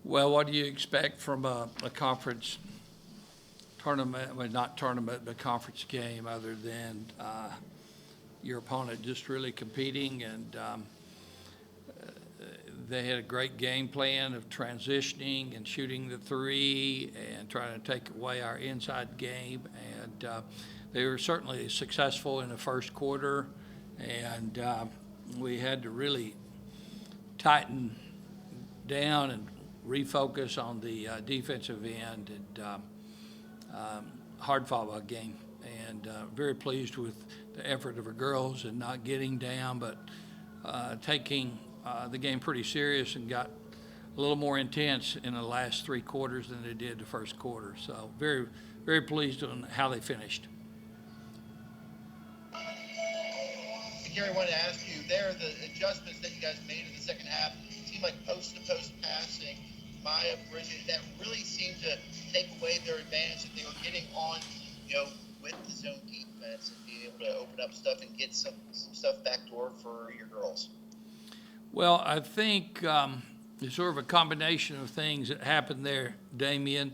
Well, what do you expect from a conference tournament, well, not tournament, but conference game, other than your opponent just really competing? And they had a great game plan of transitioning and shooting the three and trying to take away our inside game. And they were certainly successful in the first quarter. And we had to really tighten down and refocus on the defensive end, and hard fought game. And very pleased with the effort of our girls and not getting down, but taking the game pretty serious, and got a little more intense in the last three quarters than they did the first quarter. So very, very pleased on how they finished. Gary, I wanted to ask you there, the adjustments that you guys made in the second half seemed like post-to-post passing. Maya, Bridget, that really seemed to take away their advantage that they were getting on, with the zone defense and being able to open up stuff and get some stuff backdoor for your girls. Well, I think it's sort of a combination of things that happened there, Damian.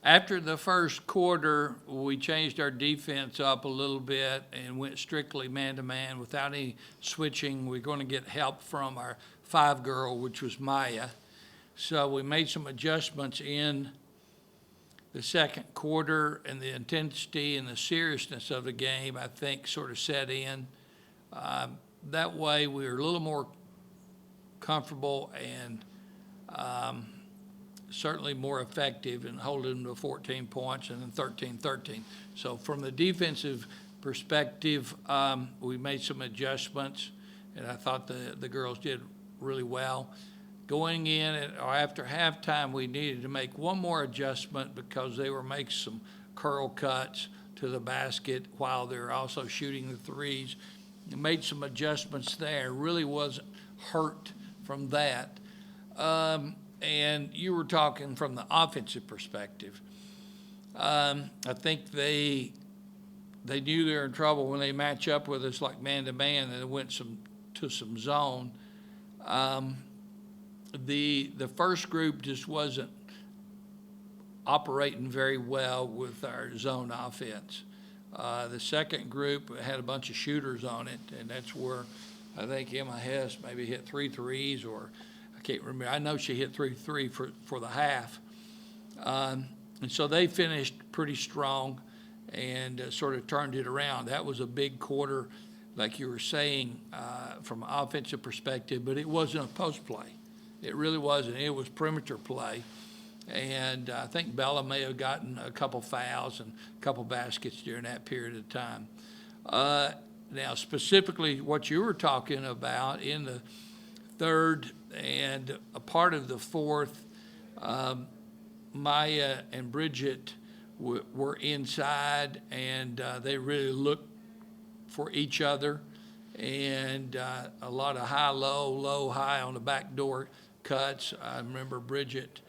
After the first quarter, we changed our defense up a little bit and went strictly man-to-man without any switching. We're going to get help from our five-girl, which was Maya. So we made some adjustments in the second quarter, and the intensity and the seriousness of the game, I think, sort of set in. That way, we were a little more comfortable and certainly more effective in holding them to 14 points and then 13-13. So from the defensive perspective, we made some adjustments, and I thought the girls did really well. Going in or after halftime, we needed to make one more adjustment because they were making some curl cuts to the basket while they're also shooting the threes. We made some adjustments there. Really wasn't hurt from that. And you were talking from the offensive perspective. I think they knew they were in trouble when they match up with us like man-to-man, and they went to some zone. The first group just wasn't operating very well with our zone offense. The second group had a bunch of shooters on it, and that's where I think Emma Hess maybe hit 3 threes, or I can't remember. I know she hit 3 for the half. And so they finished pretty strong and sort of turned it around. That was a big quarter, like you were saying, from an offensive perspective, but it wasn't a post play. It really wasn't. It was perimeter play. And I think Bella may have gotten a couple fouls and a couple baskets during that period of time. Now, specifically what you were talking about in the third and a part of the fourth, Maya and Bridget were inside, and they really looked for each other, and a lot of high-low, low-high on the backdoor cuts. I remember Bridget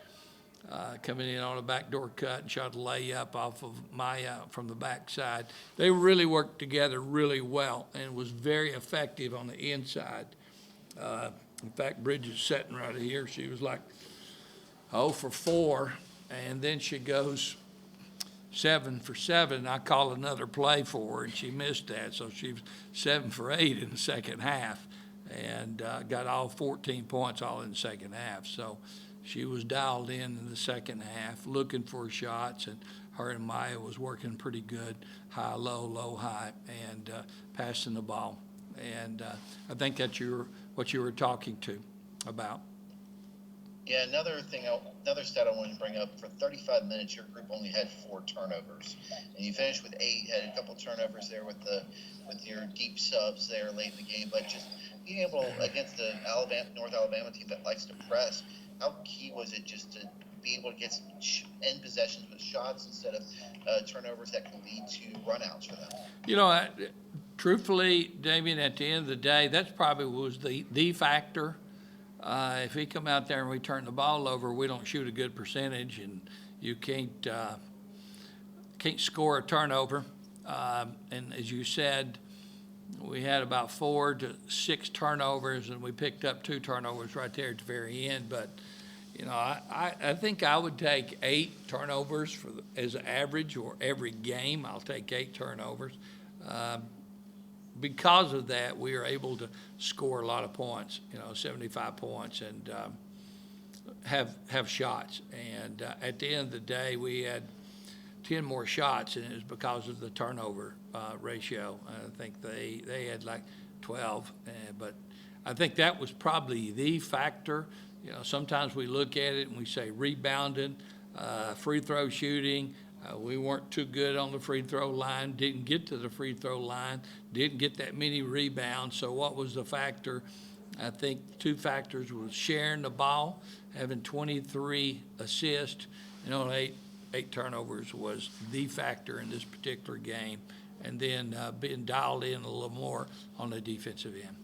coming in on a backdoor cut and shot a layup off of Maya from the backside. They really worked together really well and was very effective on the inside. In fact, Bridget's sitting right here. She was like 0 for 4, and then she goes 7 for 7. I call another play for her, and she missed that. So she was 7 for 8 in the second half, and got all 14 points all in the second half. So she was dialed in the second half, looking for shots, and her and Maya was working pretty good, high, low, low, high, and passing the ball. And I think that's what you were talking to about. Yeah, another stat I wanted to bring up, for 35 minutes, your group only had 4 turnovers. And you finished with 8, had a couple turnovers there with your deep subs there late in the game. But just being able, against the North Alabama team that likes to press, how key was it just to be able to get some end possessions with shots instead of turnovers that can lead to runouts for them? Truthfully, Damian, at the end of the day, that's probably was the factor. If we come out there and we turn the ball over, we don't shoot a good percentage, and you can't score a turnover. And as you said, We had about 4 to 6 turnovers, and we picked up 2 turnovers right there at the very end. But, you know, I think I would take 8 turnovers as an average, or every game, I'll take 8 turnovers. Because of that, we are able to score a lot of points, 75 points, and have shots. And at the end of the day, we had 10 more shots, and it was because of the turnover ratio. I think they had like 12, but I think that was probably the factor. Sometimes we look at it and we say rebounding, free throw shooting. We weren't too good on the free throw line, didn't get to the free throw line, didn't get that many rebounds. So what was the factor? I think 2 factors was sharing the ball, having 23 assists, and only 8 turnovers was the factor in this particular game, and then being dialed in a little more on the defensive end.